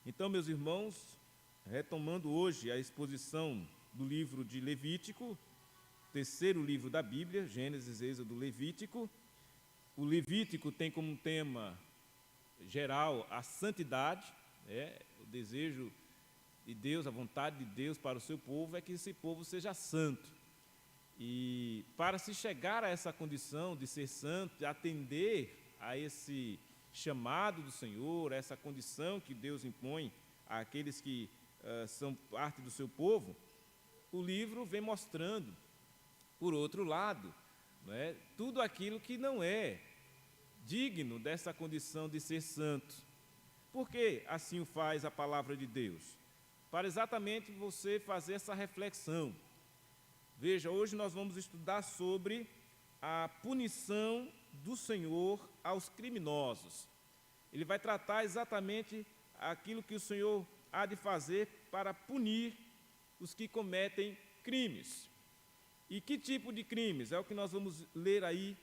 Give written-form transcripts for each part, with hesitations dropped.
Então, meus irmãos, retomando hoje a exposição do livro de Levítico, terceiro livro da Bíblia, Gênesis, Êxodo, Levítico. O Levítico tem como tema geral a santidade, o desejo de Deus, a vontade de Deus para o seu povo é que esse povo seja santo. E para se chegar a essa condição de ser santo, de atender a esse chamado do Senhor, a essa condição que Deus impõe àqueles que são parte do seu povo, o livro vem mostrando, por outro lado, tudo aquilo que não é digno dessa condição de ser santo. Por que assim o faz a palavra de Deus? Para exatamente você fazer essa reflexão. Veja, hoje nós vamos estudar sobre a punição do Senhor aos criminosos. Ele vai tratar exatamente aquilo que o Senhor há de fazer para punir os que cometem crimes. E que tipo de crimes? É o que nós vamos ler aí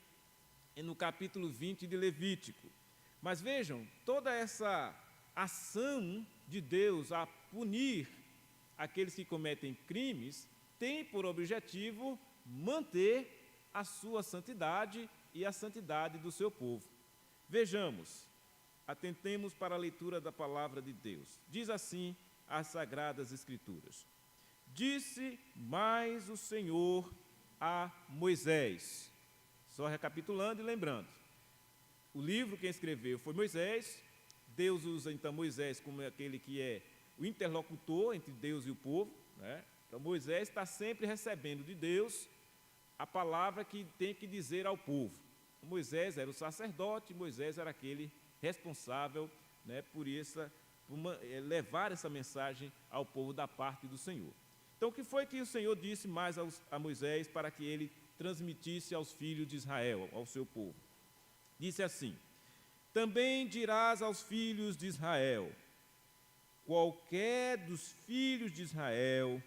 no capítulo 20 de Levítico. Mas vejam, toda essa ação de Deus a punir aqueles que cometem crimes tem por objetivo manter a sua santidade e a santidade do seu povo. Vejamos, atentemos para a leitura da palavra de Deus. Diz assim as Sagradas Escrituras: Disse mais o Senhor a Moisés. Só recapitulando e lembrando, o livro quem escreveu foi Moisés. Deus usa então Moisés como aquele que é o interlocutor entre Deus e o povo, Então Moisés está sempre recebendo de Deus a palavra que tem que dizer ao povo. Moisés era o sacerdote, Moisés era aquele responsável por levar essa mensagem ao povo da parte do Senhor. Então, o que foi que o Senhor disse mais a Moisés para que ele transmitisse aos filhos de Israel, ao seu povo? Disse assim: Também dirás aos filhos de Israel: qualquer dos filhos de Israel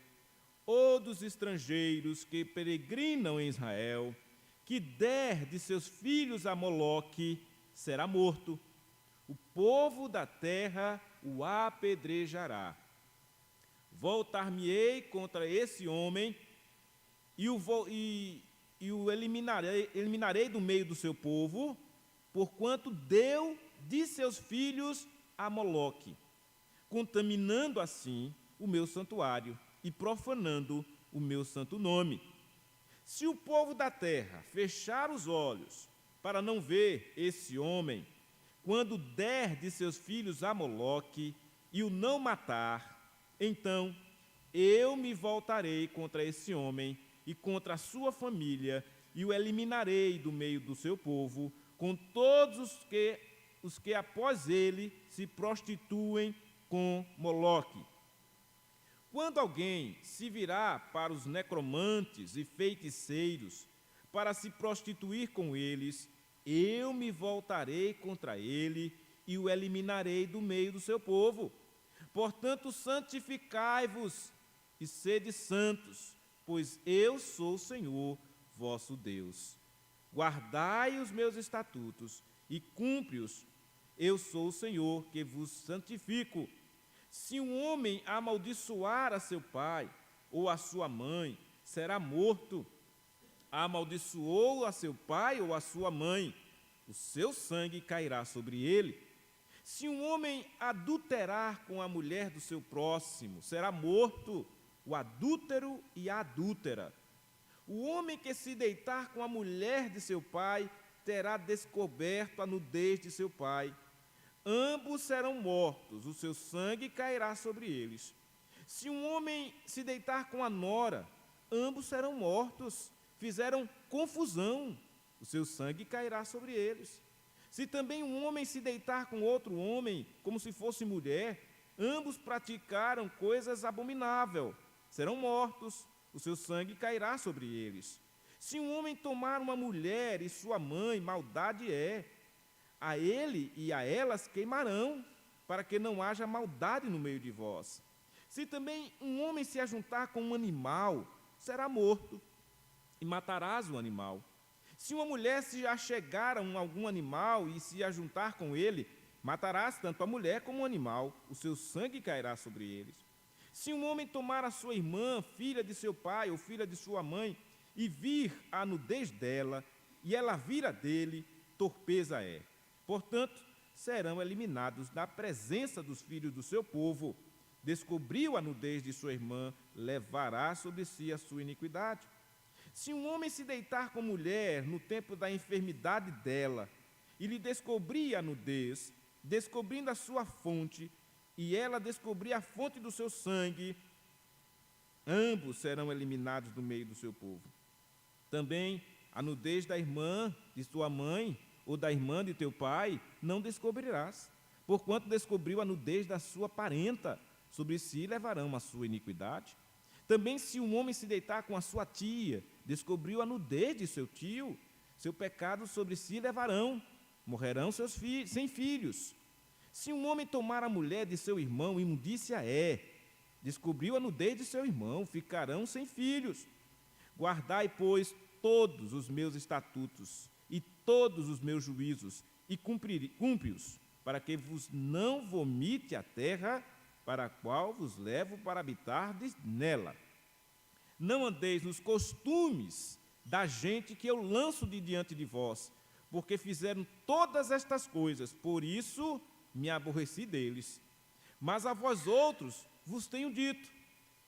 ou dos estrangeiros que peregrinam em Israel, que der de seus filhos a Moloque, será morto. O povo da terra o apedrejará. Voltar-me-ei contra esse homem e o eliminarei do meio do seu povo, porquanto deu de seus filhos a Moloque, contaminando assim o meu santuário e profanando o meu santo nome. Se o povo da terra fechar os olhos para não ver esse homem, quando der de seus filhos a Moloque e o não matar, então eu me voltarei contra esse homem e contra a sua família e o eliminarei do meio do seu povo, com todos os que após ele se prostituem com Moloque. Quando alguém se virar para os necromantes e feiticeiros para se prostituir com eles, eu me voltarei contra ele e o eliminarei do meio do seu povo. Portanto, santificai-vos e sede santos, pois eu sou o Senhor vosso Deus. Guardai os meus estatutos e cumpre-os. Eu sou o Senhor que vos santifico. Se um homem amaldiçoar a seu pai ou a sua mãe, será morto. Amaldiçoou a seu pai ou a sua mãe, o seu sangue cairá sobre ele. Se um homem adulterar com a mulher do seu próximo, será morto o adúltero e a adúltera. O homem que se deitar com a mulher de seu pai, terá descoberto a nudez de seu pai. Ambos serão mortos, o seu sangue cairá sobre eles. Se um homem se deitar com a nora, ambos serão mortos, fizeram confusão, o seu sangue cairá sobre eles. Se também um homem se deitar com outro homem, como se fosse mulher, ambos praticaram coisas abomináveis, serão mortos, o seu sangue cairá sobre eles. Se um homem tomar uma mulher e sua mãe, maldade é, a ele e a elas queimarão, para que não haja maldade no meio de vós. Se também um homem se ajuntar com um animal, será morto, e matarás o animal. Se uma mulher se achegar a algum animal e se ajuntar com ele, Matarás tanto a mulher como o animal, o seu sangue cairá sobre eles. Se um homem tomar a sua irmã, filha de seu pai ou filha de sua mãe, e vir a nudez dela, e ela vir a dele, torpeza é. Portanto, serão eliminados da presença dos filhos do seu povo. Descobriu a nudez de sua irmã, levará sobre si a sua iniquidade. Se um homem se deitar com mulher no tempo da enfermidade dela, e lhe descobrir a nudez, descobrindo a sua fonte, e ela descobrir a fonte do seu sangue, ambos serão eliminados do meio do seu povo. Também a nudez da irmã de tua mãe, ou da irmã de teu pai, não descobrirás, porquanto descobriu a nudez da sua parenta, sobre si levarão a sua iniquidade. Também se um homem se deitar com a sua tia, descobriu a nudez de seu tio, seu pecado sobre si levarão, morrerão seus filhos, sem filhos. Se um homem tomar a mulher de seu irmão, imundícia é, descobriu a nudez de seu irmão, ficarão sem filhos. Guardai, pois, todos os meus estatutos e todos os meus juízos, e cumpri-os, para que vos não vomite a terra para a qual vos levo para habitardes nela. Não andeis nos costumes da gente que eu lanço de diante de vós, porque fizeram todas estas coisas, por isso me aborreci deles. Mas a vós outros vos tenho dito,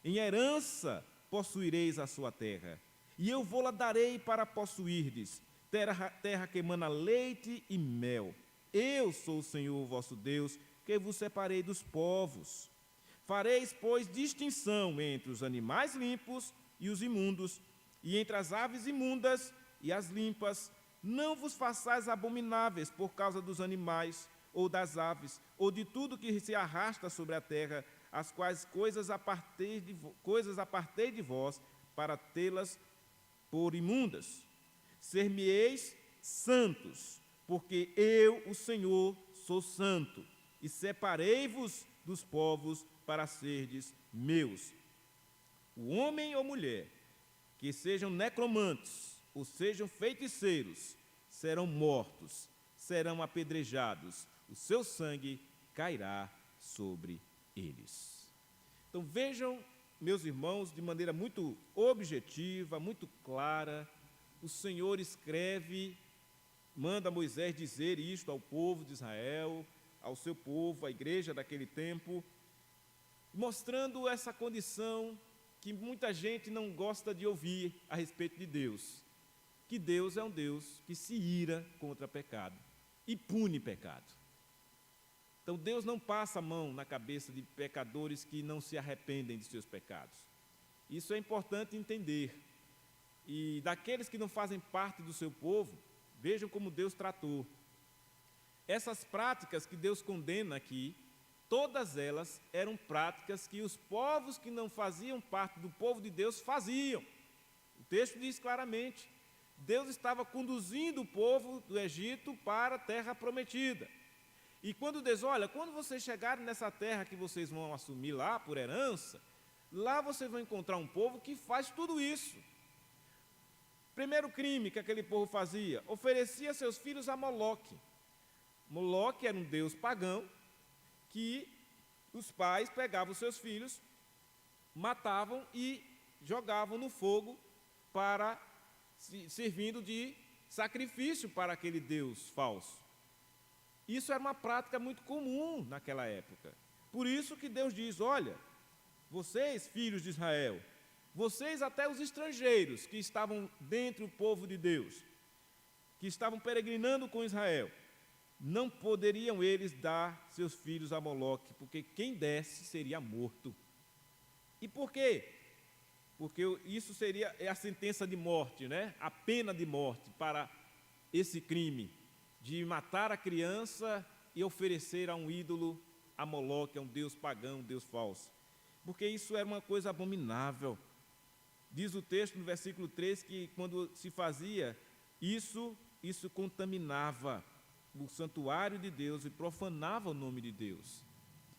em herança possuireis a sua terra, e eu vou-la darei para possuirdes, terra que emana leite e mel. Eu sou o Senhor vosso Deus, que vos separei dos povos. Fareis, pois, distinção entre os animais limpos e os imundos, e entre as aves imundas e as limpas. Não vos façais abomináveis por causa dos animais, ou das aves, ou de tudo que se arrasta sobre a terra, as quais coisas apartei de vós, para tê-las por imundas. Ser-me-eis santos, porque eu, o Senhor, sou santo, e separei-vos dos povos para serdes meus. O homem ou mulher que sejam necromantes, ou sejam feiticeiros, serão mortos, serão apedrejados, o seu sangue cairá sobre eles. Então vejam, meus irmãos, de maneira muito objetiva, muito clara, o Senhor escreve, manda Moisés dizer isto ao povo de Israel, ao seu povo, à igreja daquele tempo, mostrando essa condição que muita gente não gosta de ouvir a respeito de Deus, que Deus é um Deus que se ira contra pecado e pune pecado. Então Deus não passa a mão na cabeça de pecadores que não se arrependem de seus pecados. Isso é importante entender. E daqueles que não fazem parte do seu povo, vejam como Deus tratou. Essas práticas que Deus condena aqui, todas elas eram práticas que os povos que não faziam parte do povo de Deus faziam. O texto diz claramente, Deus estava conduzindo o povo do Egito para a terra prometida. E quando Deus, olha, quando vocês chegarem nessa terra que vocês vão assumir lá por herança, lá vocês vão encontrar um povo que faz tudo isso. Primeiro crime que aquele povo fazia, oferecia seus filhos a Moloque. Moloque era um deus pagão que os pais pegavam os seus filhos, matavam e jogavam no fogo servindo de sacrifício para aquele deus falso. Isso era uma prática muito comum naquela época. Por isso que Deus diz, olha, vocês, filhos de Israel, vocês até os estrangeiros que estavam dentre o povo de Deus, que estavam peregrinando com Israel, não poderiam eles dar seus filhos a Moloque, porque quem desse seria morto. E por quê? Porque isso seria a sentença de morte, né? A pena de morte para esse crime de matar a criança e oferecer a um ídolo, a Moloque, a um deus pagão, um deus falso. Porque isso era uma coisa abominável. Diz o texto no versículo 3 que quando se fazia isso contaminava o santuário de Deus e profanava o nome de Deus.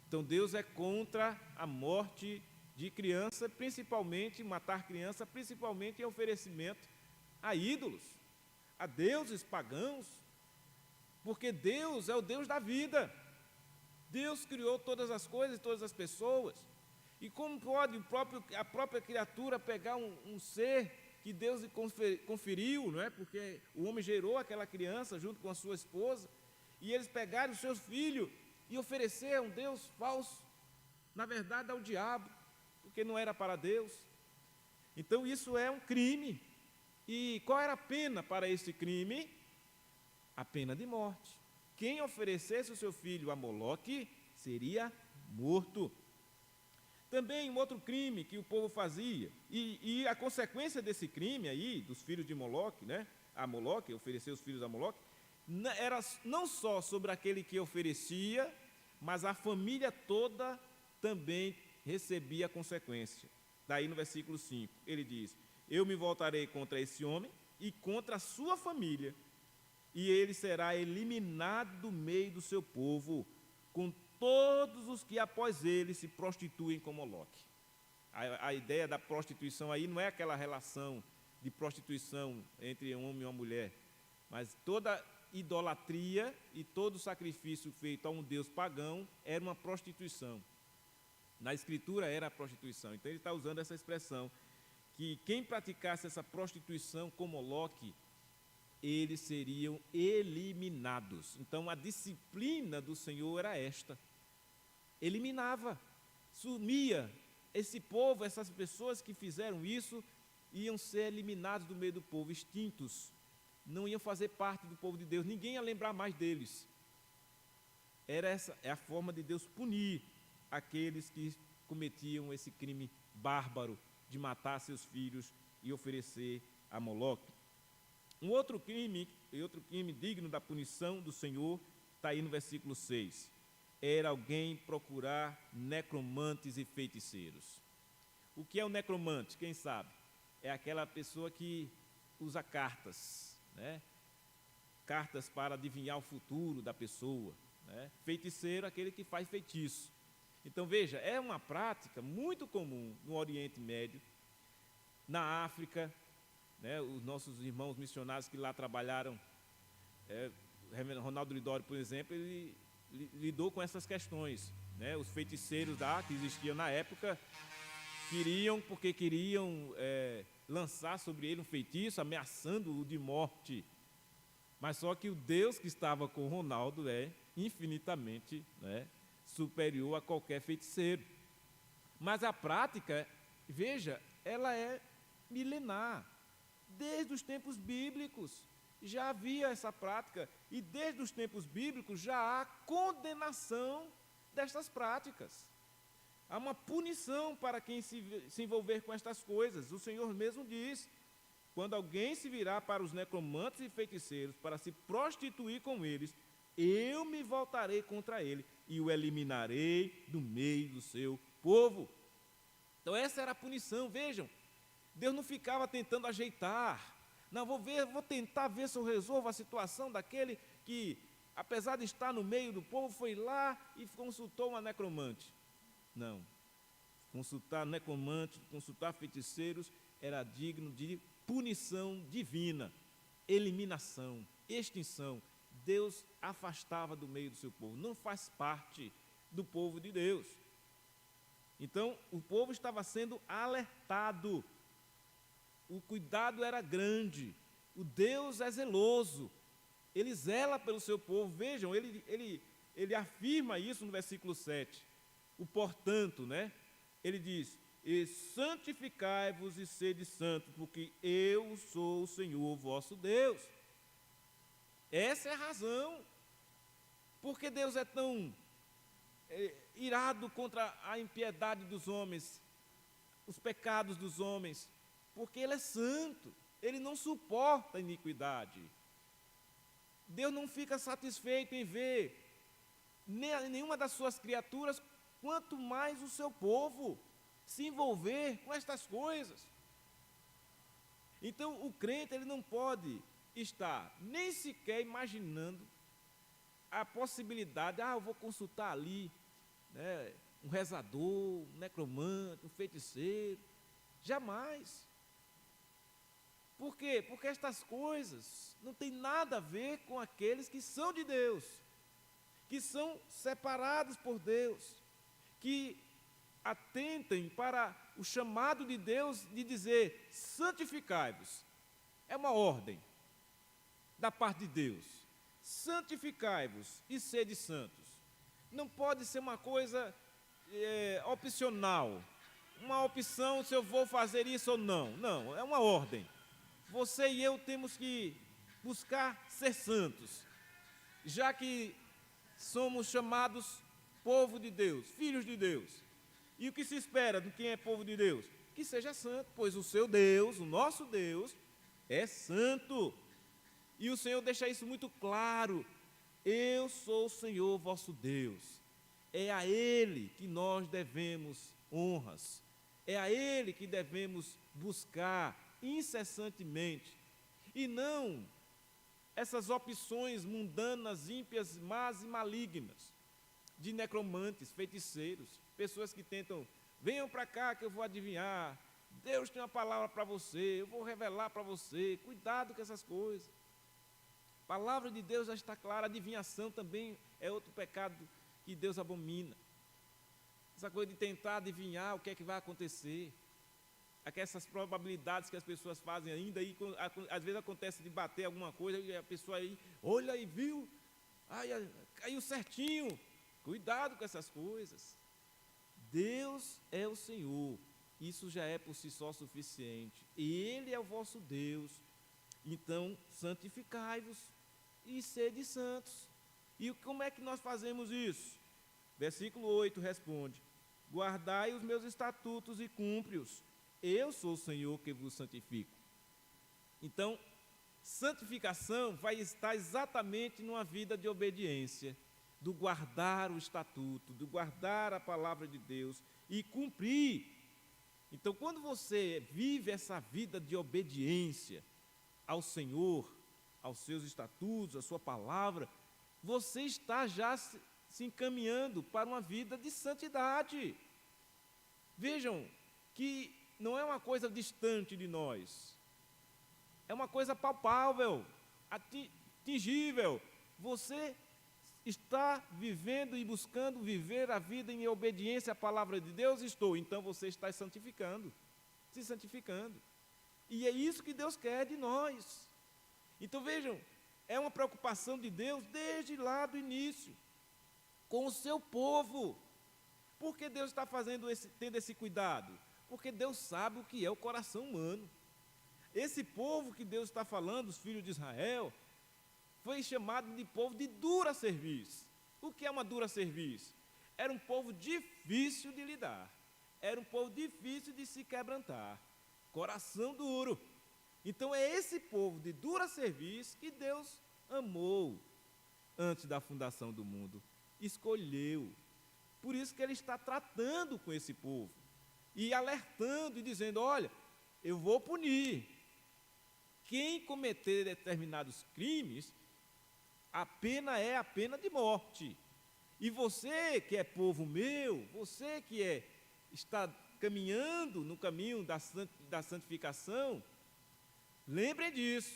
Então Deus é contra a morte de criança, principalmente, matar criança, principalmente em oferecimento a ídolos, a deuses pagãos, porque Deus é o Deus da vida. Deus criou todas as coisas e todas as pessoas. E como pode a própria criatura pegar um ser que Deus lhe conferiu, não é? Porque o homem gerou aquela criança junto com a sua esposa, e eles pegaram os seus filhos e oferecer a um Deus falso, na verdade ao diabo, porque não era para Deus. Então isso é um crime. E qual era a pena para esse crime? A pena de morte. Quem oferecesse o seu filho a Moloque seria morto. Também um outro crime que o povo fazia, e a consequência desse crime aí, dos filhos de Moloque, né, a Moloque, oferecer os filhos a Moloque, era não só sobre aquele que oferecia, mas a família toda também recebia a consequência. Daí no versículo 5, ele diz: eu me voltarei contra esse homem e contra a sua família, e ele será eliminado do meio do seu povo, com todos os que após ele se prostituem com Moloque. A ideia da prostituição aí não é aquela relação de prostituição entre um homem e uma mulher, mas toda idolatria e todo sacrifício feito a um deus pagão era uma prostituição. Na Escritura era a prostituição. Então ele está usando essa expressão, que quem praticasse essa prostituição com Moloque, eles seriam eliminados. Então a disciplina do Senhor era esta: eliminava, sumia esse povo, essas pessoas que fizeram isso iam ser eliminados do meio do povo, extintos, não iam fazer parte do povo de Deus, ninguém ia lembrar mais deles. Essa é a forma de Deus punir aqueles que cometiam esse crime bárbaro de matar seus filhos e oferecer a Moloque. Um outro crime digno da punição do Senhor está aí no versículo 6. Era alguém procurar necromantes e feiticeiros. O que é o necromante? Quem sabe? É aquela pessoa que usa cartas, né? Cartas para adivinhar o futuro da pessoa, né? Feiticeiro, aquele que faz feitiço. Então veja, é uma prática muito comum no Oriente Médio, na África, né? Os nossos irmãos missionários que lá trabalharam, Ronaldo Lidório, por exemplo, ele lidou com essas questões, né? Os feiticeiros que existiam na época porque queriam lançar sobre ele um feitiço, ameaçando-o de morte. Mas só que o Deus que estava com Ronaldo é infinitamente, né, superior a qualquer feiticeiro. Mas a prática, veja, ela é milenar. Desde os tempos bíblicos já havia essa prática, e desde os tempos bíblicos já há condenação destas práticas. Há uma punição para quem se envolver com estas coisas. O Senhor mesmo diz: quando alguém se virar para os necromantes e feiticeiros para se prostituir com eles, eu me voltarei contra ele e o eliminarei do meio do seu povo. Então essa era a punição. Vejam, Deus não ficava tentando ajeitar. Não, vou tentar ver se eu resolvo a situação daquele que, apesar de estar no meio do povo, foi lá e consultou uma necromante. Não. Consultar necromante, consultar feiticeiros era digno de punição divina, eliminação, extinção. Deus afastava do meio do seu povo, não faz parte do povo de Deus. Então, o povo estava sendo alertado. O cuidado era grande. O Deus é zeloso. Ele zela pelo seu povo. Vejam, ele afirma isso no versículo 7. O portanto, né? Ele diz: e santificai-vos e sede santos, porque eu sou o Senhor vosso Deus. Essa é a razão. Porque Deus é tão irado contra a impiedade dos homens, os pecados dos homens, porque Ele é santo, Ele não suporta a iniquidade. Deus não fica satisfeito em ver nenhuma das suas criaturas, quanto mais o seu povo, se envolver com estas coisas. Então o crente, ele não pode estar nem sequer imaginando a possibilidade: eu vou consultar ali, né, um rezador, um necromante, um feiticeiro. Jamais. Por quê? Porque estas coisas não têm nada a ver com aqueles que são de Deus. que são separados por Deus, que atentem para o chamado de Deus de dizer: santificai-vos. É uma ordem da parte de Deus. Santificai-vos e sede santos. Não pode ser uma coisa opcional, uma opção se eu vou fazer isso ou não. Não, é uma ordem. Você e eu temos que buscar ser santos, já que somos chamados povo de Deus, filhos de Deus. E o que se espera de quem é povo de Deus? Que seja santo, pois o seu Deus, o nosso Deus, é santo. E o Senhor deixa isso muito claro: eu sou o Senhor vosso Deus. É a Ele que nós devemos honras, é a Ele que devemos buscar incessantemente, e não essas opções mundanas, ímpias, más e malignas, de necromantes, feiticeiros, pessoas que tentam: venham para cá que eu vou adivinhar, Deus tem uma palavra para você, eu vou revelar para você. Cuidado com essas coisas. A palavra de Deus já está clara. Adivinhação também é outro pecado que Deus abomina. Essa coisa de tentar adivinhar o que é que vai acontecer, essas probabilidades que as pessoas fazem ainda, e às vezes acontece de bater alguma coisa e a pessoa aí, olha aí, viu? Ai, caiu certinho. Cuidado com essas coisas. Deus é o Senhor, isso já é por si só suficiente. Ele é o vosso Deus. Então, santificai-vos e sede santos. E como é que nós fazemos isso? Versículo 8 responde: guardai os meus estatutos e cumpre-os. Eu sou o Senhor que vos santifico. Então, santificação vai estar exatamente numa vida de obediência, do guardar o estatuto, do guardar a palavra de Deus e cumprir. Então, quando você vive essa vida de obediência ao Senhor, aos seus estatutos, à sua palavra, você está já se encaminhando para uma vida de santidade. Vejam que não é uma coisa distante de nós, é uma coisa palpável, atingível. Você está vivendo e buscando viver a vida em obediência à palavra de Deus? Estou. Então você está santificando, se santificando. E é isso que Deus quer de nós. Então vejam, é uma preocupação de Deus desde lá do início, com o seu povo. Por que Deus está tendo esse cuidado? Porque Deus sabe o que é o coração humano. Esse povo que Deus está falando, os filhos de Israel, foi chamado de povo de dura serviço. O que é uma dura serviço? Era um povo difícil de lidar, era um povo difícil de se quebrantar, coração duro. Então é esse povo de dura serviço que Deus amou antes da fundação do mundo, escolheu. Por isso que Ele está tratando com esse povo e alertando e dizendo: olha, eu vou punir quem cometer determinados crimes. A pena é a pena de morte. E você que é povo meu, você que está caminhando no caminho da santificação, lembrem disso.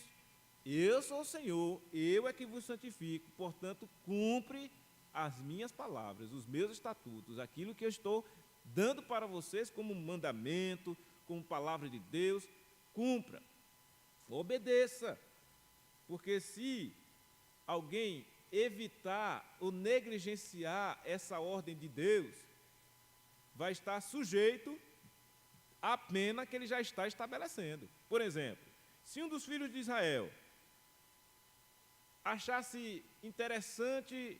Eu sou o Senhor, eu é que vos santifico, portanto, cumpre as minhas palavras, os meus estatutos, aquilo que eu estou dando para vocês como mandamento, como palavra de Deus, cumpra, obedeça, porque se alguém evitar ou negligenciar essa ordem de Deus, vai estar sujeito à pena que Ele já está estabelecendo. Por exemplo, se um dos filhos de Israel achasse interessante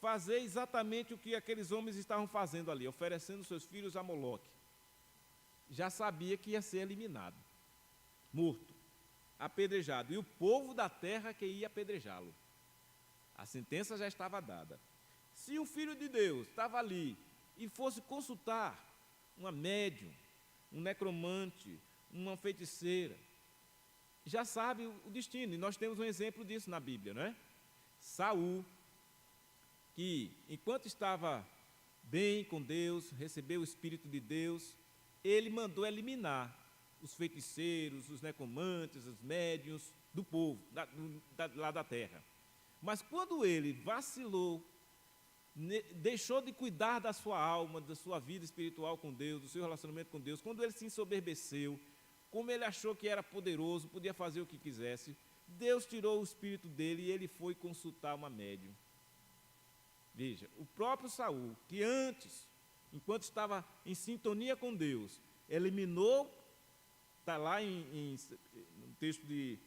fazer exatamente o que aqueles homens estavam fazendo ali, oferecendo seus filhos a Moloque, já sabia que ia ser eliminado, morto, apedrejado, e o povo da terra que ia apedrejá-lo. A sentença já estava dada. Se o Filho de Deus estava ali e fosse consultar uma médium, um necromante, uma feiticeira, já sabe o destino, e nós temos um exemplo disso na Bíblia, não é? Saul, que enquanto estava bem com Deus, recebeu o Espírito de Deus, ele mandou eliminar os feiticeiros, os necromantes, os médiuns do povo, lá da terra. Mas quando ele vacilou, deixou de cuidar da sua alma, da sua vida espiritual com Deus, do seu relacionamento com Deus, quando ele se ensoberbeceu, como ele achou que era poderoso, podia fazer o que quisesse, Deus tirou o espírito dele e ele foi consultar uma médium. Veja, o próprio Saul, que antes, enquanto estava em sintonia com Deus, eliminou, está lá no texto de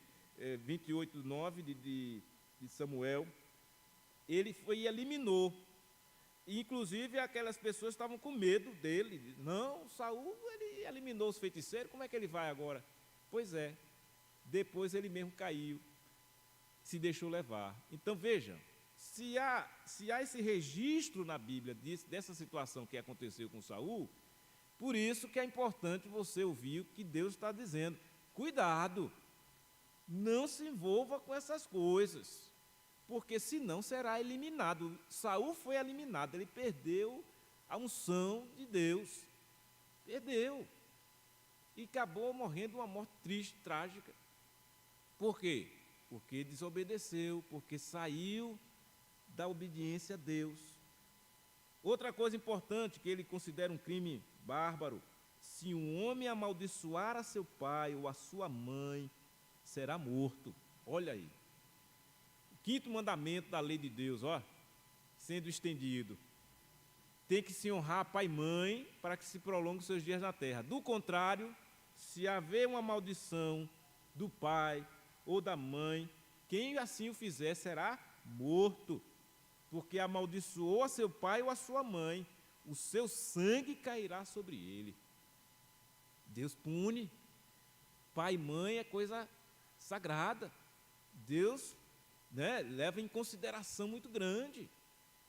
28:9 de Samuel, ele foi e eliminou. E, inclusive, aquelas pessoas estavam com medo dele. Não, Saul, ele eliminou os feiticeiros, como é que ele vai agora? Pois é, depois ele mesmo caiu, se deixou levar. Então, vejam, se há esse registro na Bíblia dessa situação que aconteceu com Saul, por isso que é importante você ouvir o que Deus está dizendo. Cuidado, não se envolva com essas coisas, porque senão será eliminado. Saul foi eliminado, ele perdeu a unção de Deus, perdeu, e acabou morrendo uma morte triste, trágica. Por quê? Porque desobedeceu, porque saiu da obediência a Deus. Outra coisa importante que ele considera um crime bárbaro: se um homem amaldiçoar a seu pai ou a sua mãe, será morto. Olha aí, o quinto mandamento da lei de Deus, sendo estendido. Tem que se honrar pai e mãe para que se prolongue os seus dias na terra. Do contrário, se haver uma maldição do pai ou da mãe, quem assim o fizer será morto, porque amaldiçoou a seu pai ou a sua mãe, o seu sangue cairá sobre ele. Deus pune. Pai e mãe é coisa sagrada. Deus, leva em consideração muito grande.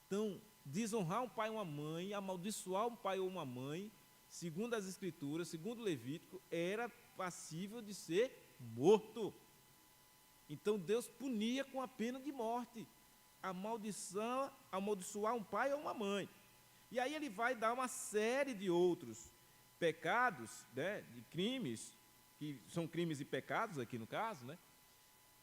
Então, desonrar um pai ou uma mãe, amaldiçoar um pai ou uma mãe, segundo as Escrituras, segundo o Levítico, era passível de ser morto. Então Deus punia com a pena de morte, amaldiçoar um pai ou uma mãe. E aí ele vai dar uma série de outros pecados, de crimes, que são crimes e pecados aqui no caso,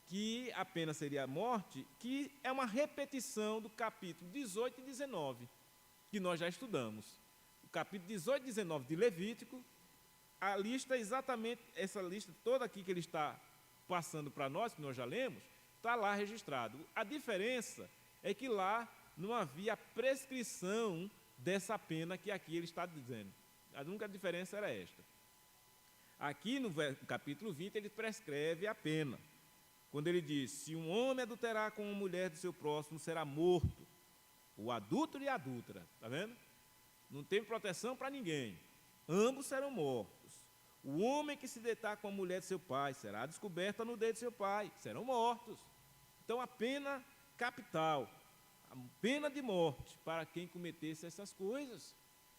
que a pena seria a morte, que é uma repetição do capítulo 18 e 19, que nós já estudamos. O capítulo 18 e 19 de Levítico, a lista, exatamente essa lista toda aqui que ele está passando para nós, que nós já lemos, está lá registrado. A diferença é que lá não havia prescrição dessa pena que aqui ele está dizendo. A única diferença era esta. Aqui no capítulo 20 ele prescreve a pena. Quando ele diz: se um homem adulterar com uma mulher do seu próximo, será morto. O adúltero e a adúltera, está vendo? Não tem proteção para ninguém. Ambos serão mortos. O homem que se deitar com a mulher de seu pai será descoberta no dedo de seu pai, serão mortos. Então a pena capital, a pena de morte para quem cometesse essas coisas.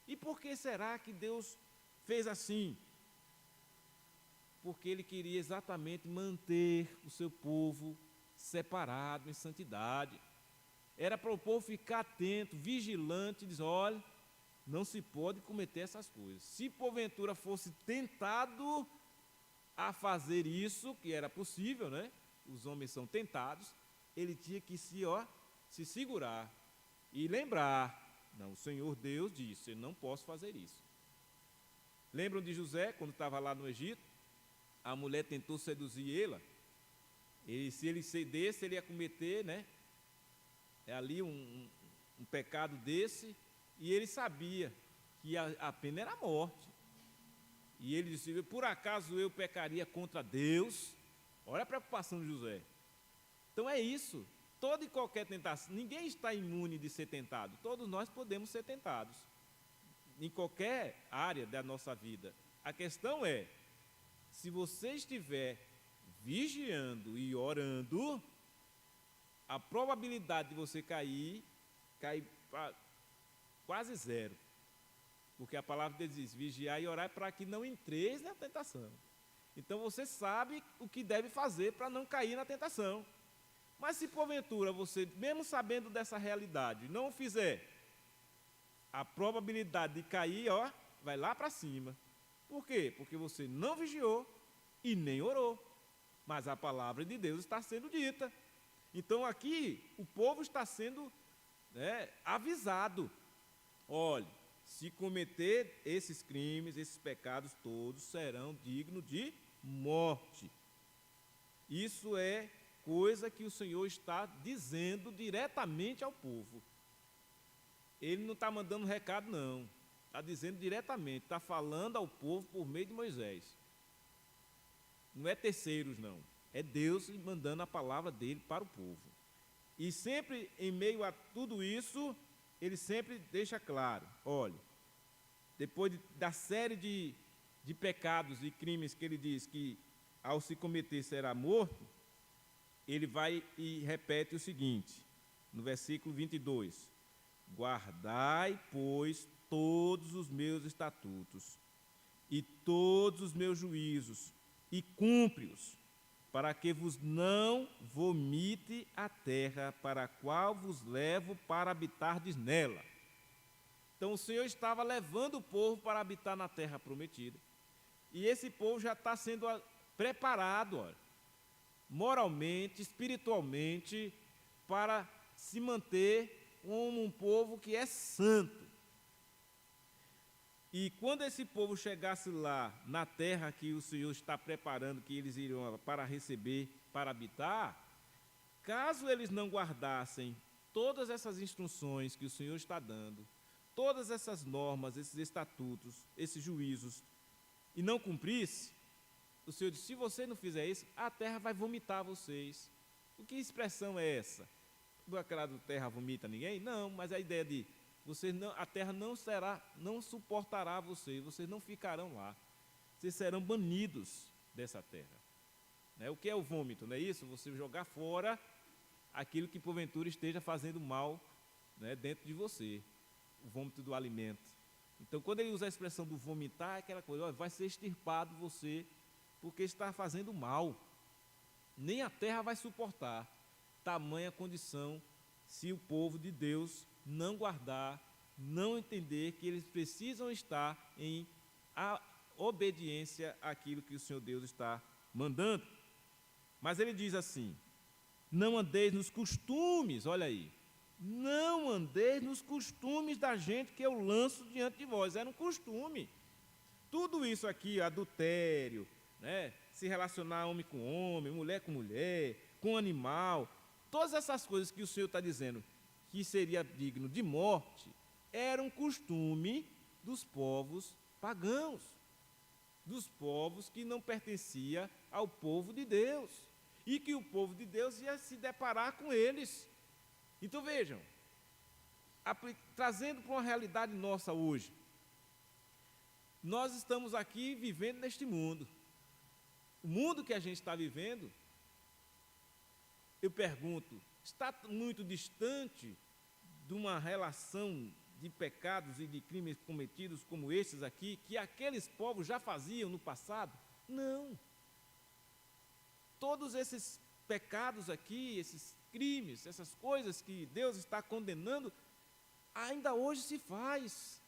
E por que será que Deus fez assim? Porque ele queria exatamente manter o seu povo separado em santidade. Era para o povo ficar atento, vigilante, e dizer: olha, não se pode cometer essas coisas. Se porventura fosse tentado a fazer isso, que era possível, os homens são tentados, ele tinha que se segurar e lembrar: não, o Senhor Deus disse, eu não posso fazer isso. Lembram de José, quando estava lá no Egito? A mulher tentou seduzir ele, e se ele cedesse, ele ia cometer, ali um pecado desse, e ele sabia que a pena era a morte. E ele disse: por acaso eu pecaria contra Deus? Olha a preocupação de José. Então é isso, toda e qualquer tentação, ninguém está imune de ser tentado, todos nós podemos ser tentados, em qualquer área da nossa vida. A questão é, se você estiver vigiando e orando, a probabilidade de você cair para quase zero. Porque a palavra de Deus diz: vigiar e orar para que não entreis na tentação. Então você sabe o que deve fazer para não cair na tentação. Mas se porventura você, mesmo sabendo dessa realidade, não o fizer, a probabilidade de cair, vai lá para cima. Por quê? Porque você não vigiou e nem orou. Mas a palavra de Deus está sendo dita. Então aqui o povo está sendo, avisado. Olhe, se cometer esses crimes, esses pecados todos serão dignos de morte. Isso é coisa que o Senhor está dizendo diretamente ao povo. Ele não está mandando recado, não. Está dizendo diretamente, está falando ao povo por meio de Moisés. Não é terceiros, não. É Deus mandando a palavra dele para o povo. E sempre, em meio a tudo isso, ele sempre deixa claro, olha, depois da série de pecados e crimes que ele diz que ao se cometer será morto, ele vai e repete o seguinte, no versículo 22, guardai, pois, todos os meus estatutos e todos os meus juízos e cumpre-os, para que vos não vomite a terra para a qual vos levo para habitardes nela. Então o Senhor estava levando o povo para habitar na terra prometida. E esse povo já está sendo preparado, olha, moralmente, espiritualmente, para se manter como um povo que é santo. E quando esse povo chegasse lá, na terra que o Senhor está preparando, que eles iriam para receber, para habitar, caso eles não guardassem todas essas instruções que o Senhor está dando, todas essas normas, esses estatutos, esses juízos, e não cumprisse, o Senhor disse, se você não fizer isso, a terra vai vomitar vocês. O que expressão é essa? Aquela do terra vomita ninguém? Não, mas a ideia de a terra não suportará vocês não ficarão lá. Vocês serão banidos dessa terra. O que é o vômito? Não é isso? Você jogar fora aquilo que porventura esteja fazendo mal, dentro de você. O vômito do alimento. Então, quando ele usa a expressão do vomitar, é aquela coisa, vai ser extirpado você, porque está fazendo mal. Nem a terra vai suportar tamanha condição se o povo de Deus não guardar, não entender que eles precisam estar em obediência àquilo que o Senhor Deus está mandando. Mas ele diz assim, não andeis nos costumes, olha aí, não andeis nos costumes da gente que eu lanço diante de vós, era um costume. Tudo isso aqui, adultério, se relacionar homem com homem, mulher com mulher, com animal, todas essas coisas que o Senhor está dizendo que seria digno de morte, era um costume dos povos pagãos, dos povos que não pertenciam ao povo de Deus, e que o povo de Deus ia se deparar com eles. Então vejam, trazendo para uma realidade nossa hoje, nós estamos aqui vivendo neste mundo. O mundo que a gente está vivendo, eu pergunto, está muito distante de uma relação de pecados e de crimes cometidos como estes aqui, que aqueles povos já faziam no passado? Não. Todos esses pecados aqui, esses crimes, essas coisas que Deus está condenando, ainda hoje se faz.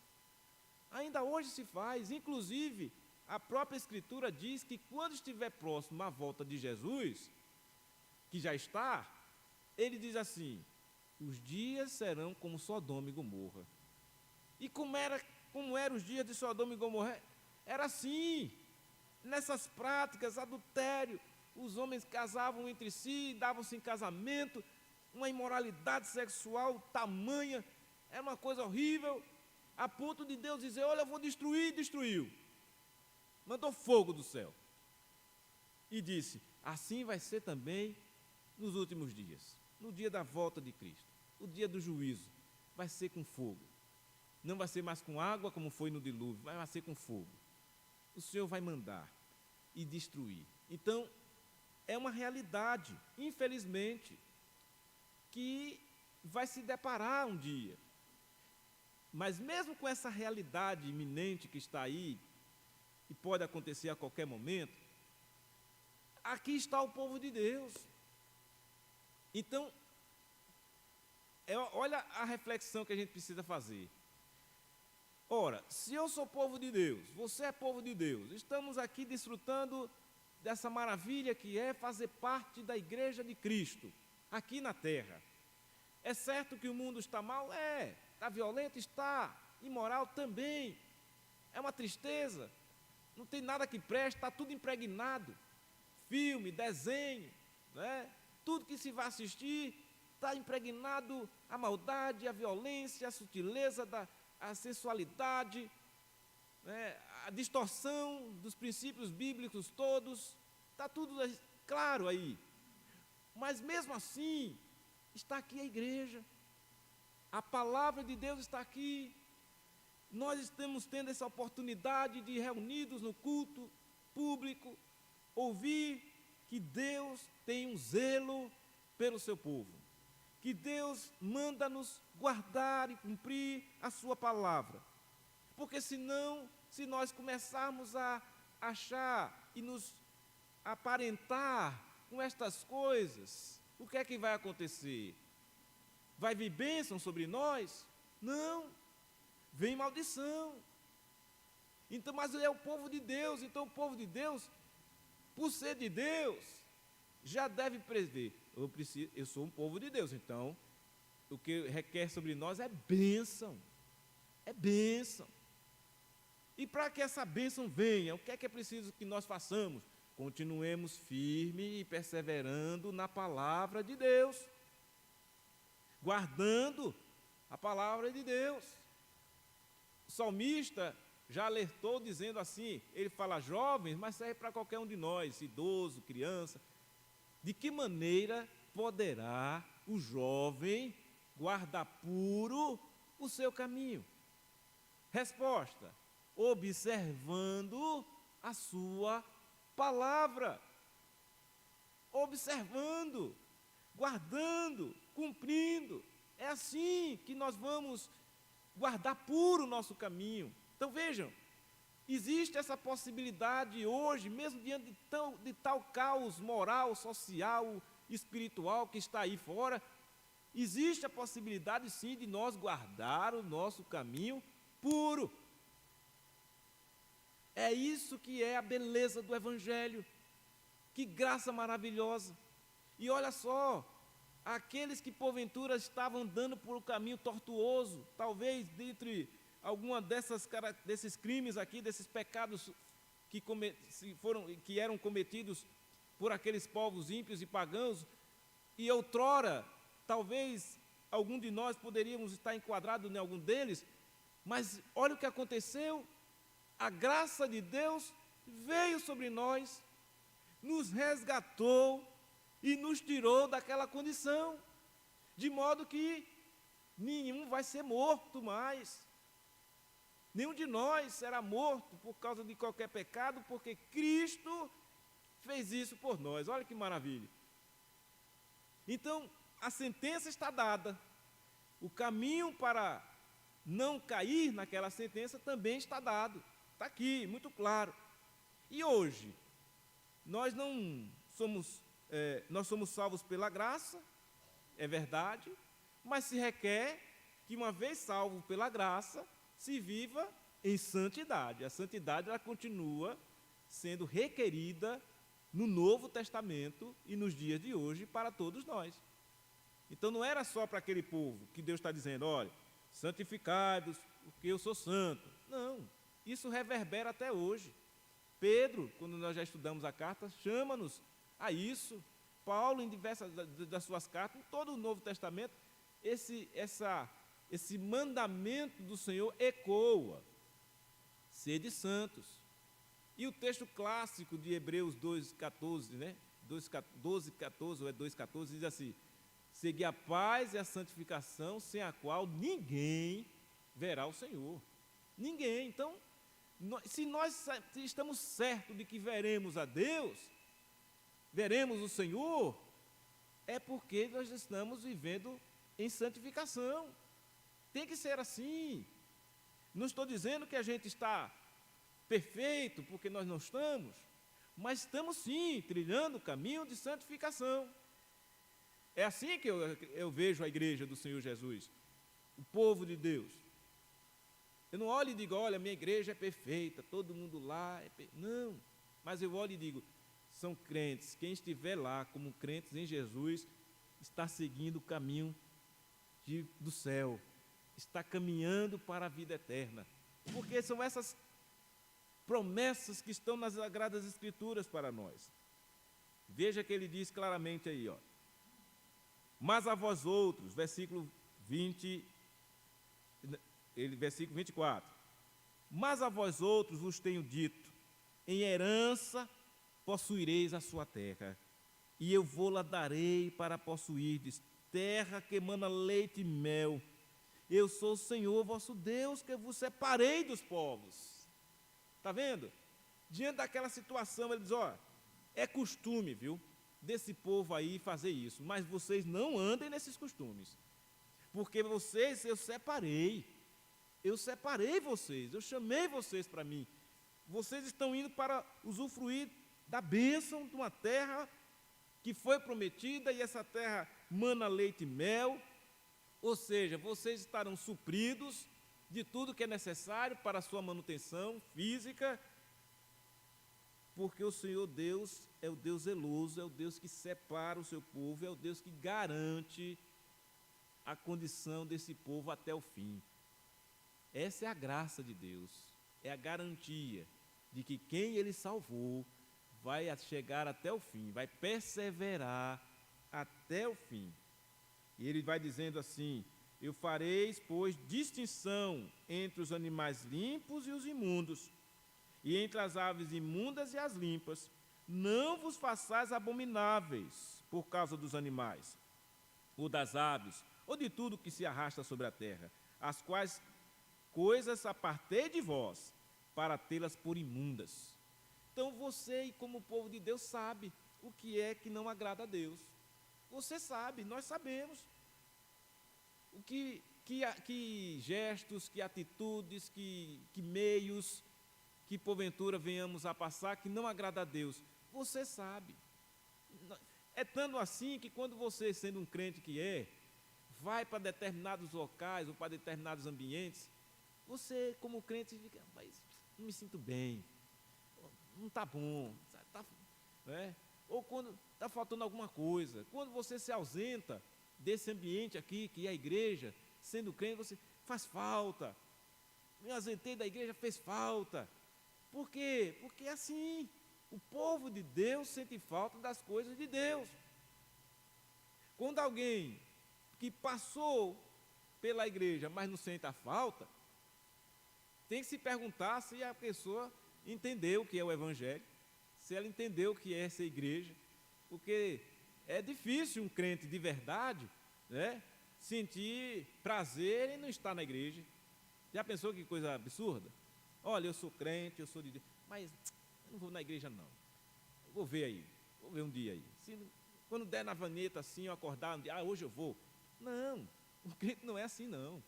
Ainda hoje se faz. Inclusive, a própria Escritura diz que quando estiver próximo à volta de Jesus, que já está, ele diz assim, os dias serão como Sodoma e Gomorra. E como eram os dias de Sodoma e Gomorra? Era assim, nessas práticas, adultério, os homens casavam entre si, davam-se em casamento, uma imoralidade sexual tamanha, era uma coisa horrível, a ponto de Deus dizer, olha, eu vou destruir, e destruiu. Mandou fogo do céu. E disse, assim vai ser também nos últimos dias, no dia da volta de Cristo, o dia do juízo, vai ser com fogo. Não vai ser mais com água como foi no dilúvio, mas vai ser com fogo. O Senhor vai mandar e destruir. Então, é uma realidade, infelizmente, que vai se deparar um dia. Mas mesmo com essa realidade iminente que está aí, e pode acontecer a qualquer momento, aqui está o povo de Deus. Então, olha a reflexão que a gente precisa fazer. Ora, se eu sou povo de Deus, você é povo de Deus, estamos aqui desfrutando dessa maravilha que é fazer parte da igreja de Cristo. aqui na terra. É certo que o mundo está mal? Está violento? Está. Imoral também. É uma tristeza. Não tem nada que preste, está tudo impregnado. Filme, desenho, né? Tudo que se vai assistir está impregnado a maldade, a violência, a sutileza, a sensualidade, né? A distorção dos princípios bíblicos todos. Está tudo claro aí. Mas mesmo assim, está aqui a igreja. A palavra de Deus está aqui. Nós estamos tendo essa oportunidade de, reunidos no culto público, ouvir que Deus tem um zelo pelo seu povo, que Deus manda-nos guardar e cumprir a sua palavra, porque senão, se nós começarmos a achar e nos aparentar com estas coisas, o que é que vai acontecer? Vai vir bênção sobre nós? Não, vem maldição. Então, mas é o povo de Deus, então o povo de Deus, por ser de Deus, já deve prever. Eu sou um povo de Deus, então o que requer sobre nós é bênção. É bênção. E para que essa bênção venha, o que é preciso que nós façamos? Continuemos firmes e perseverando na palavra de Deus, guardando a palavra de Deus. O salmista já alertou dizendo assim, ele fala jovens, mas serve para qualquer um de nós, idoso, criança. De que maneira poderá o jovem guardar puro o seu caminho? Resposta: observando a sua palavra. Observando, guardando, cumprindo. É assim que nós vamos guardar puro o nosso caminho. Então vejam, existe essa possibilidade hoje, mesmo diante de tal caos moral, social, espiritual que está aí fora, existe a possibilidade sim de nós guardar o nosso caminho puro. É isso que é a beleza do Evangelho. Que graça maravilhosa. E olha só, aqueles que porventura estavam andando por um caminho tortuoso, talvez dentre alguma desses crimes aqui, desses pecados que eram cometidos por aqueles povos ímpios e pagãos, e outrora, talvez algum de nós poderíamos estar enquadrado em algum deles, mas olha o que aconteceu. A graça de Deus veio sobre nós, nos resgatou e nos tirou daquela condição, de modo que nenhum vai ser morto mais. Nenhum de nós será morto por causa de qualquer pecado, porque Cristo fez isso por nós. Olha que maravilha. Então, a sentença está dada. O caminho para não cair naquela sentença também está dado. Está aqui, muito claro. E hoje, nós somos salvos pela graça, é verdade, mas se requer que, uma vez salvo pela graça, se viva em santidade. A santidade, ela continua sendo requerida no Novo Testamento e nos dias de hoje para todos nós. Então não era só para aquele povo que Deus está dizendo, olha, santificados, porque eu sou santo. Não, isso reverbera até hoje. Pedro, quando nós já estudamos a carta, chama-nos a isso. Paulo, em diversas das suas cartas, em todo o Novo Testamento, esse mandamento do Senhor ecoa. Sede santos. E o texto clássico de Hebreus 2,14, né? 12,14 ou 2,14, diz assim, segui a paz e a santificação, sem a qual ninguém verá o Senhor. Ninguém. Então, se nós estamos certos de que veremos a Deus, veremos o Senhor, é porque nós estamos vivendo em santificação. Tem que ser assim. Não estou dizendo que a gente está perfeito, porque nós não estamos, mas estamos sim trilhando o caminho de santificação. É assim que eu vejo a igreja do Senhor Jesus, o povo de Deus. Eu não olho e digo, olha, minha igreja é perfeita, todo mundo lá é perfeito. Não, mas eu olho e digo, são crentes, quem estiver lá como crentes em Jesus, está seguindo o caminho do céu, está caminhando para a vida eterna, porque são essas promessas que estão nas Sagradas Escrituras para nós. Veja que ele diz claramente aí, ó. Mas a vós outros, versículo 24. Mas a vós outros vos tenho dito, em herança possuireis a sua terra, e eu vou-la darei para possuirdes, terra que emana leite e mel. Eu sou o Senhor vosso Deus, que vos separei dos povos. Está vendo? Diante daquela situação, ele diz, ó, é costume, viu, desse povo aí fazer isso, mas vocês não andem nesses costumes, porque vocês eu separei vocês, eu chamei vocês para mim, vocês estão indo para usufruir da bênção de uma terra que foi prometida, e essa terra mana leite e mel, ou seja, vocês estarão supridos de tudo que é necessário para a sua manutenção física, porque o Senhor Deus é o Deus zeloso, é o Deus que separa o seu povo, é o Deus que garante a condição desse povo até o fim. Essa é a graça de Deus, é a garantia de que quem Ele salvou vai chegar até o fim, vai perseverar até o fim. E Ele vai dizendo assim, eu fareis, pois, distinção entre os animais limpos e os imundos, e entre as aves imundas e as limpas. Não vos façais abomináveis por causa dos animais, ou das aves, ou de tudo que se arrasta sobre a terra, as quais coisas apartei de vós, para tê-las por imundas. Então você, como povo de Deus, sabe o que é que não agrada a Deus. Você sabe, nós sabemos. O que gestos, que atitudes, que meios, que porventura venhamos a passar, que não agrada a Deus. Você sabe. É tanto assim que quando você, sendo um crente que vai para determinados locais ou para determinados ambientes, você, como crente, fica, mas não me sinto bem, não está bom, ou quando está faltando alguma coisa. Quando você se ausenta desse ambiente aqui, que é a igreja, sendo crente, você faz falta. Me ausentei da igreja, fez falta. Por quê? Porque assim, o povo de Deus sente falta das coisas de Deus. Quando alguém que passou pela igreja, mas não sente a falta, tem que se perguntar se a pessoa entendeu o que é o Evangelho, se ela entendeu o que é essa igreja, porque é difícil um crente de verdade, sentir prazer em não estar na igreja. Já pensou que coisa absurda? Olha, eu sou crente, eu sou de Deus, mas eu não vou na igreja não. Eu vou ver um dia aí. Quando der na vaneta assim, eu acordar, hoje eu vou. Não, o crente não é assim não.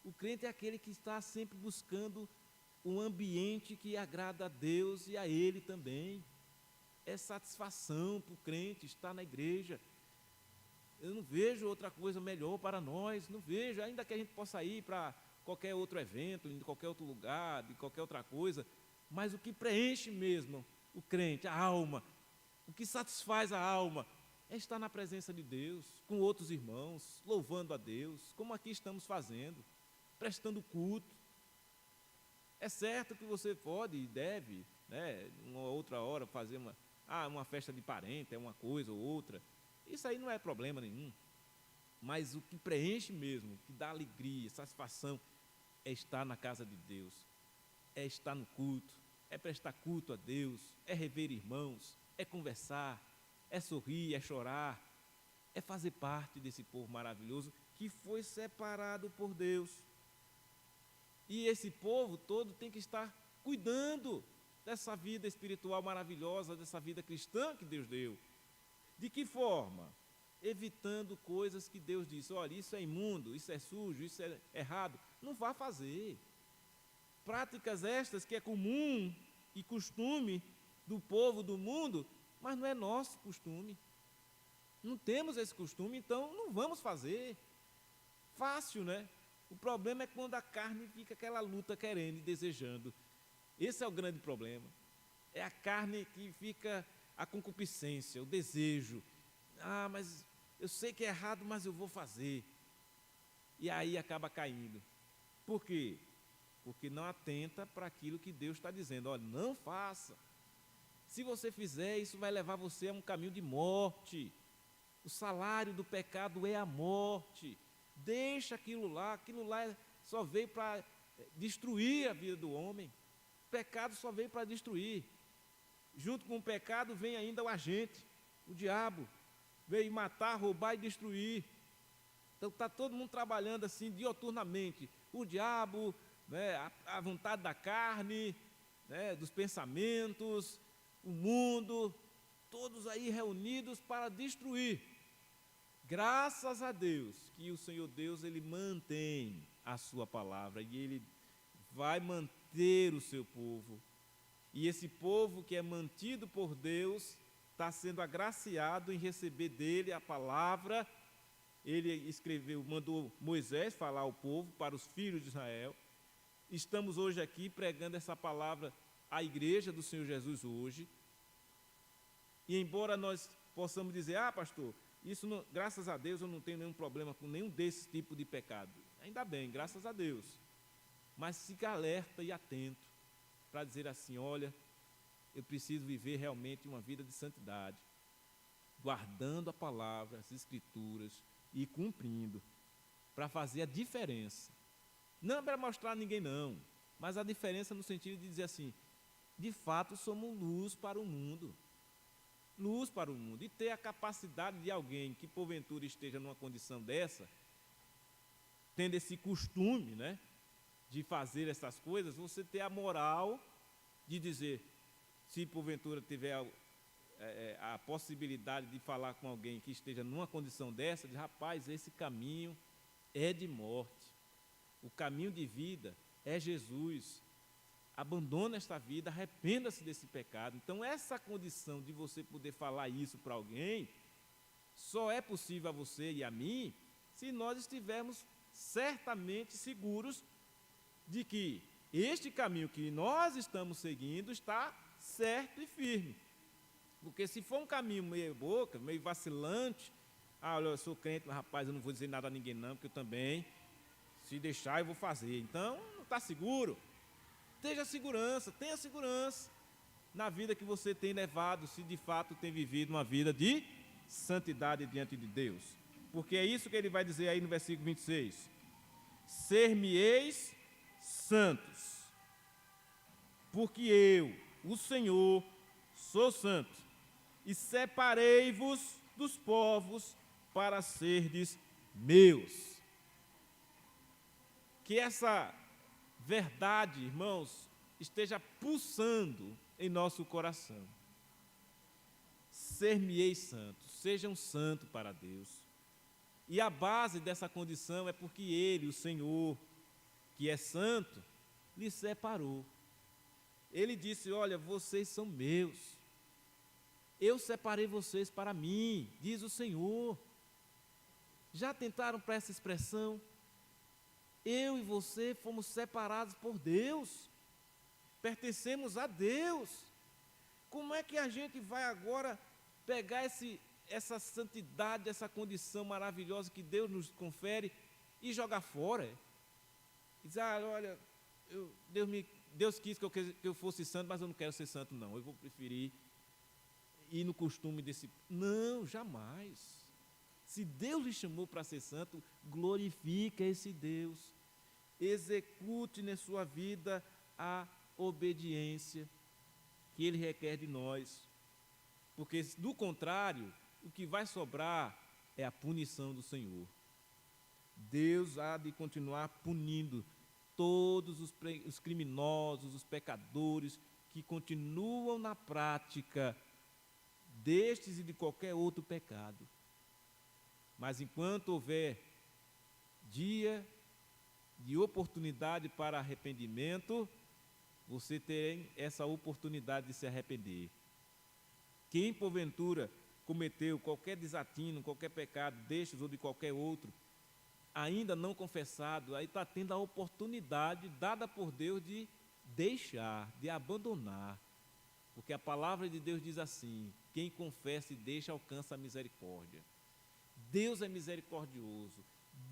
O crente é aquele que está sempre buscando um ambiente que agrada a Deus e a Ele também. É satisfação para o crente estar na igreja. Eu não vejo outra coisa melhor para nós, não vejo, ainda que a gente possa ir para qualquer outro evento, em qualquer outro lugar, de qualquer outra coisa, mas o que preenche mesmo o crente, a alma, o que satisfaz a alma, é estar na presença de Deus, com outros irmãos, louvando a Deus, como aqui estamos fazendo, prestando culto. É certo que você pode e deve, uma outra hora, fazer uma festa de parente, uma coisa ou outra. Isso aí não é problema nenhum. Mas o que preenche mesmo, que dá alegria, satisfação, é estar na casa de Deus, é estar no culto, é prestar culto a Deus, é rever irmãos, é conversar, é sorrir, é chorar, é fazer parte desse povo maravilhoso que foi separado por Deus. E esse povo todo tem que estar cuidando dessa vida espiritual maravilhosa, dessa vida cristã que Deus deu. De que forma? Evitando coisas que Deus disse, olha, isso é imundo, isso é sujo, isso é errado, não vá fazer. Práticas estas que é comum e costume do povo do mundo, mas não é nosso costume. Não temos esse costume, então não vamos fazer. Fácil, né? O problema é quando a carne fica aquela luta querendo e desejando. Esse é o grande problema. É a carne que fica a concupiscência, o desejo. Mas eu sei que é errado, mas eu vou fazer. E aí acaba caindo. Por quê? Porque não atenta para aquilo que Deus está dizendo. Olha, não faça. Se você fizer, isso vai levar você a um caminho de morte. O salário do pecado é a morte. Deixa aquilo lá só veio para destruir a vida do homem. O pecado só veio para destruir. Junto com o pecado vem ainda o agente, o diabo. Veio matar, roubar e destruir. Então está todo mundo trabalhando assim dioturnamente. O diabo, né, a vontade da carne, né, dos pensamentos, o mundo, todos aí reunidos para destruir. Graças a Deus que o Senhor Deus, Ele mantém a sua palavra e Ele vai manter o seu povo. E esse povo que é mantido por Deus está sendo agraciado em receber dele a palavra. Ele escreveu, mandou Moisés falar ao povo, para os filhos de Israel. Estamos hoje aqui pregando essa palavra à igreja do Senhor Jesus hoje. E embora nós possamos dizer, pastor, isso não, graças a Deus eu não tenho nenhum problema com nenhum desse tipo de pecado. Ainda bem, graças a Deus. Mas fique alerta e atento para dizer assim, olha, eu preciso viver realmente uma vida de santidade, guardando a palavra, as escrituras e cumprindo, para fazer a diferença. Não para mostrar a ninguém não, mas a diferença no sentido de dizer assim, de fato somos luz para o mundo. Luz para o mundo. E ter a capacidade de alguém que porventura esteja numa condição dessa, tendo esse costume, né, de fazer essas coisas, você ter a moral de dizer, se porventura tiver a possibilidade de falar com alguém que esteja numa condição dessa, de rapaz, esse caminho é de morte, o caminho de vida é Jesus, abandona esta vida, arrependa-se desse pecado. Então essa condição de você poder falar isso para alguém, só é possível a você e a mim, se nós estivermos certamente seguros de que este caminho que nós estamos seguindo está certo e firme. Porque se for um caminho meio boca, meio vacilante, olha, eu sou crente, mas rapaz, eu não vou dizer nada a ninguém não, porque eu também, se deixar, eu vou fazer. Então, não está seguro. Tenha segurança na vida que você tem levado, se de fato tem vivido uma vida de santidade diante de Deus. Porque é isso que ele vai dizer aí no versículo 26. Ser-me-eis santos, porque eu, o Senhor, sou santo, e separei-vos dos povos para serdes meus. Que essa verdade, irmãos, esteja pulsando em nosso coração. Ser-me-eis santos, sejam santos para Deus. E a base dessa condição é porque Ele, o Senhor, que é santo, lhe separou. Ele disse, olha, vocês são meus. Eu separei vocês para mim, diz o Senhor. Já tentaram para essa expressão? Eu e você fomos separados por Deus. Pertencemos a Deus. Como é que a gente vai agora pegar essa santidade, essa condição maravilhosa que Deus nos confere e jogar fora? E dizer, olha, Deus quis que eu fosse santo, mas eu não quero ser santo não, eu vou preferir ir no costume desse... Não, jamais. Se Deus lhe chamou para ser santo, glorifique esse Deus. Execute na sua vida a obediência que Ele requer de nós. Porque, do contrário, o que vai sobrar é a punição do Senhor. Deus há de continuar punindo todos os criminosos, os pecadores que continuam na prática destes e de qualquer outro pecado. Mas enquanto houver dia de oportunidade para arrependimento, você tem essa oportunidade de se arrepender. Quem porventura cometeu qualquer desatino, qualquer pecado destes ou de qualquer outro, ainda não confessado, aí está tendo a oportunidade dada por Deus de deixar, de abandonar. Porque a palavra de Deus diz assim, quem confessa e deixa alcança a misericórdia. Deus é misericordioso,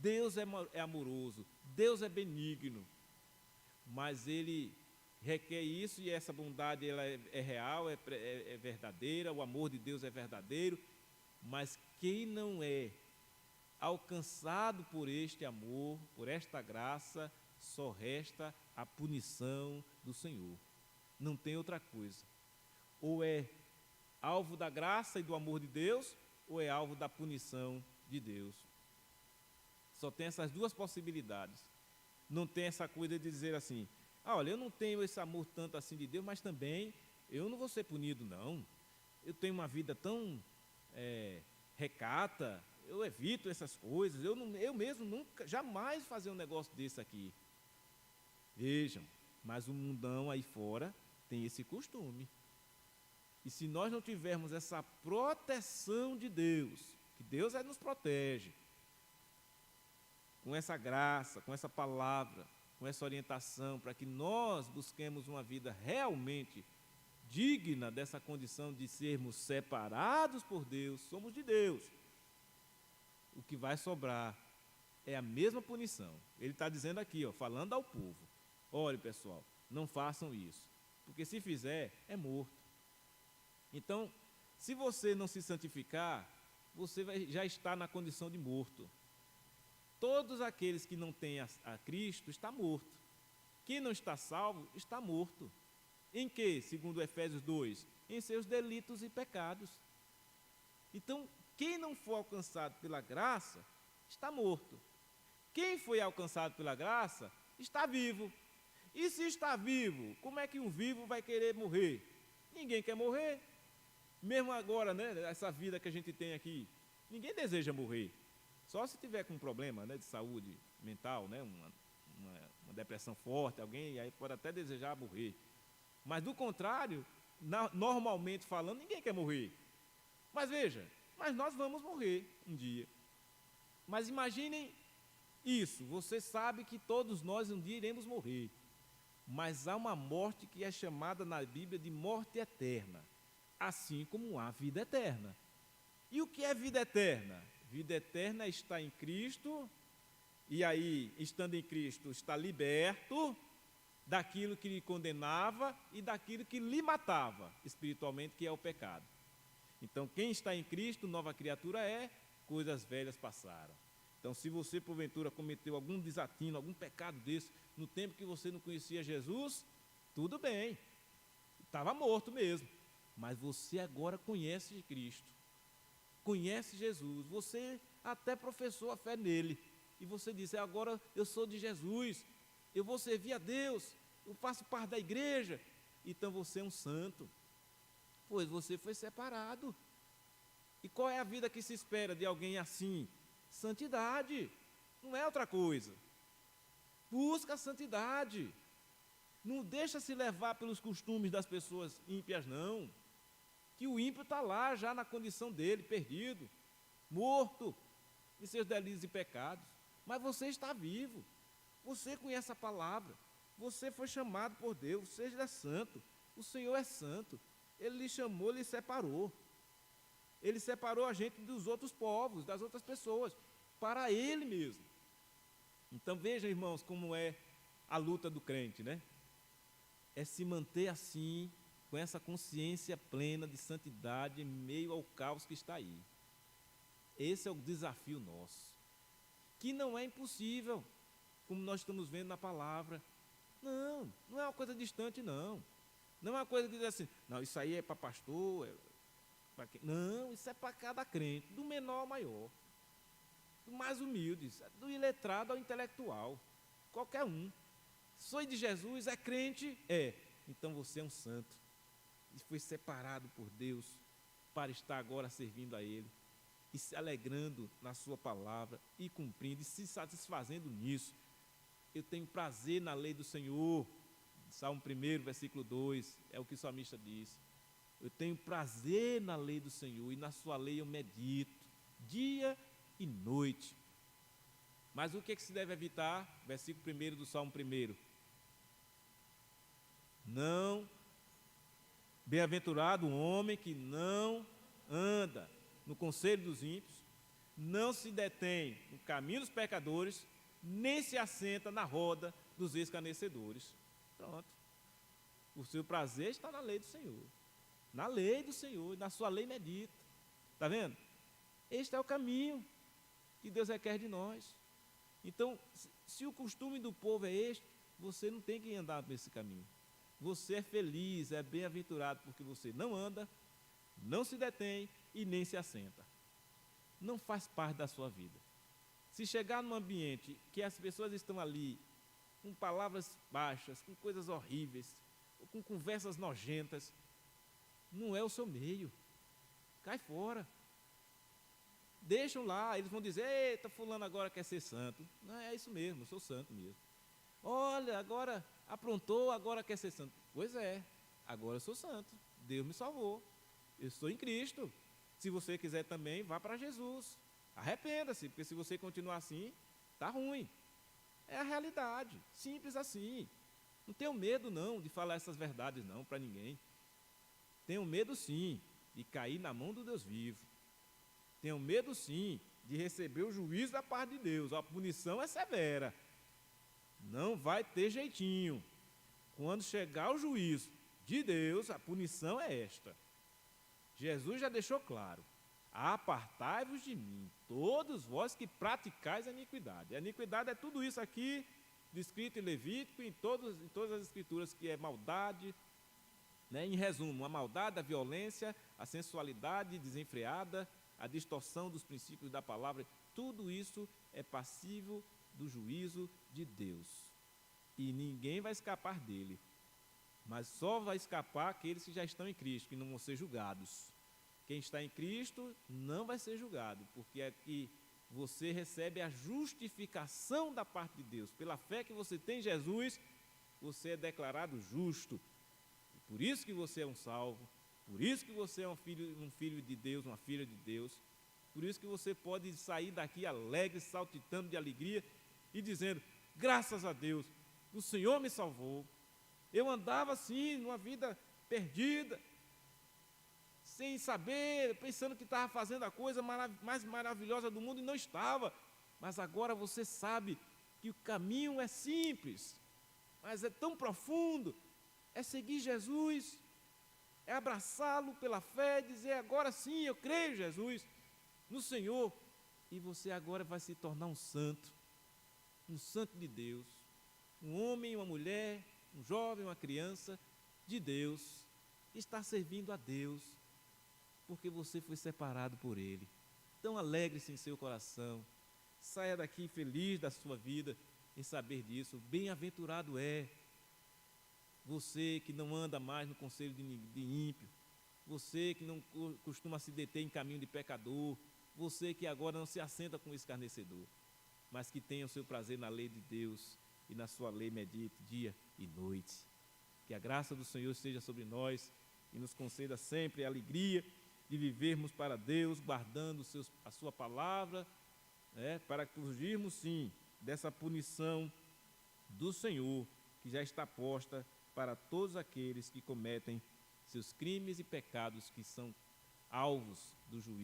Deus é amoroso, Deus é benigno, mas Ele requer isso, e essa bondade ela é real, é verdadeira, o amor de Deus é verdadeiro, mas quem não é alcançado por este amor, por esta graça, só resta a punição do Senhor. Não tem outra coisa. Ou é alvo da graça e do amor de Deus, ou é alvo da punição de Deus. Só tem essas duas possibilidades. Não tem essa coisa de dizer assim, olha, eu não tenho esse amor tanto assim de Deus, mas também eu não vou ser punido, não. Eu tenho uma vida tão recata, eu evito essas coisas, eu mesmo nunca, jamais fazer um negócio desse aqui. Vejam, mas o mundão aí fora tem esse costume. E se nós não tivermos essa proteção de Deus, que Deus nos protege, com essa graça, com essa palavra, com essa orientação, para que nós busquemos uma vida realmente digna dessa condição de sermos separados por Deus, somos de Deus, o que vai sobrar é a mesma punição. Ele está dizendo aqui, falando ao povo, olhe pessoal, não façam isso, porque se fizer, é morto. Então, se você não se santificar, você já está na condição de morto. Todos aqueles que não têm a Cristo está morto. Quem não está salvo está morto. Em que, segundo Efésios 2? Em seus delitos e pecados. Então, quem não for alcançado pela graça, está morto. Quem foi alcançado pela graça, está vivo. E se está vivo, como é que um vivo vai querer morrer? Ninguém quer morrer. Mesmo agora, essa vida que a gente tem aqui, ninguém deseja morrer. Só se tiver com um problema de saúde mental, uma depressão forte, alguém aí pode até desejar morrer. Mas do contrário, normalmente falando, ninguém quer morrer. Mas veja, nós vamos morrer um dia. Mas imaginem isso, você sabe que todos nós um dia iremos morrer. Mas há uma morte que é chamada na Bíblia de morte eterna, assim como há vida eterna. E o que é vida eterna? Vida eterna está em Cristo, e aí, estando em Cristo, está liberto daquilo que lhe condenava e daquilo que lhe matava espiritualmente, que é o pecado. Então, quem está em Cristo, nova criatura é, coisas velhas passaram. Então, se você, porventura, cometeu algum desatino, algum pecado desse, no tempo que você não conhecia Jesus, tudo bem, estava morto mesmo. Mas você agora conhece de Cristo, conhece Jesus, você até professou a fé nele, e você diz, agora eu sou de Jesus, eu vou servir a Deus, eu faço parte da igreja, então você é um santo, pois você foi separado. E qual é a vida que se espera de alguém assim? Santidade, não é outra coisa. Busca a santidade, não deixa se levar pelos costumes das pessoas ímpias, não. Que o ímpio está lá já na condição dele, perdido, morto, em seus delitos e pecados. Mas você está vivo, você conhece a palavra, você foi chamado por Deus, seja santo, o Senhor é santo, Ele lhe chamou, lhe separou. Ele separou a gente dos outros povos, das outras pessoas, para Ele mesmo. Então vejam, irmãos, como é a luta do crente, É se manter assim, com essa consciência plena de santidade em meio ao caos que está aí. Esse é o desafio nosso, que não é impossível, como nós estamos vendo na palavra. Não é uma coisa distante, não. Não é uma coisa que diz assim, não, isso aí é para pastor, não, isso é para cada crente, do menor ao maior, do mais humilde, do iletrado ao intelectual, qualquer um. Sou de Jesus, é crente? É. Então você é um santo, e foi separado por Deus, para estar agora servindo a Ele, e se alegrando na sua palavra, e cumprindo, e se satisfazendo nisso. Eu tenho prazer na lei do Senhor, Salmo 1, versículo 2, é o que o salmista diz. Eu tenho prazer na lei do Senhor, e na sua lei eu medito, dia e noite. Mas o que se deve evitar? Versículo 1 do Salmo 1. Não, bem-aventurado o homem que não anda no conselho dos ímpios, não se detém no caminho dos pecadores, nem se assenta na roda dos escarnecedores. Pronto. O seu prazer está na lei do Senhor. Na lei do Senhor, na sua lei medita. Está vendo? Este é o caminho que Deus requer de nós. Então, se o costume do povo é este, você não tem que andar nesse caminho. Você é feliz, é bem-aventurado, porque você não anda, não se detém e nem se assenta. Não faz parte da sua vida. Se chegar num ambiente que as pessoas estão ali com palavras baixas, com coisas horríveis, com conversas nojentas, não é o seu meio. Cai fora. Deixam lá, eles vão dizer, eita, fulano agora quer ser santo. Não, é isso mesmo, eu sou santo mesmo. Olha, agora aprontou, agora quer ser santo. Pois é, agora eu sou santo. Deus me salvou. Eu estou em Cristo. Se você quiser também, vá para Jesus. Arrependa-se, porque se você continuar assim, está ruim. É a realidade, simples assim. Não tenho medo não de falar essas verdades não para ninguém. Tenho medo sim de cair na mão do Deus vivo. Tenho medo sim de receber o juízo da parte de Deus. A punição é severa. Não vai ter jeitinho. Quando chegar o juízo de Deus, a punição é esta. Jesus já deixou claro: apartai-vos de mim, todos vós que praticais a iniquidade. A iniquidade é tudo isso aqui, descrito em Levítico, em todas as escrituras, que é maldade, né? Em resumo, a maldade, a violência, a sensualidade desenfreada, a distorção dos princípios da palavra, tudo isso é passível do juízo de Deus. E ninguém vai escapar dele. Mas só vai escapar aqueles que já estão em Cristo, que não vão ser julgados. Quem está em Cristo não vai ser julgado, porque é que você recebe a justificação da parte de Deus. Pela fé que você tem em Jesus, você é declarado justo. E por isso que você é um salvo, por isso que você é um filho de Deus, uma filha de Deus. Por isso que você pode sair daqui alegre, saltitando de alegria e dizendo: graças a Deus, o Senhor me salvou. Eu andava assim, numa vida perdida, sem saber, pensando que estava fazendo a coisa mais maravilhosa do mundo e não estava. Mas agora você sabe que o caminho é simples, mas é tão profundo. É seguir Jesus, é abraçá-lo pela fé, dizer: agora sim, eu creio, Jesus, no Senhor. E você agora vai se tornar um santo de Deus, um homem, uma mulher, um jovem, uma criança de Deus, está servindo a Deus, porque você foi separado por Ele. Então alegre-se em seu coração, saia daqui feliz da sua vida em saber disso. Bem-aventurado é você que não anda mais no conselho de ímpio, você que não costuma se deter em caminho de pecador, você que agora não se assenta com o escarnecedor, mas que tenha o seu prazer na lei de Deus e na sua lei medite dia e noite. Que a graça do Senhor esteja sobre nós e nos conceda sempre a alegria de vivermos para Deus, guardando a sua palavra, para fugirmos sim dessa punição do Senhor, que já está posta para todos aqueles que cometem seus crimes e pecados, que são alvos do juízo.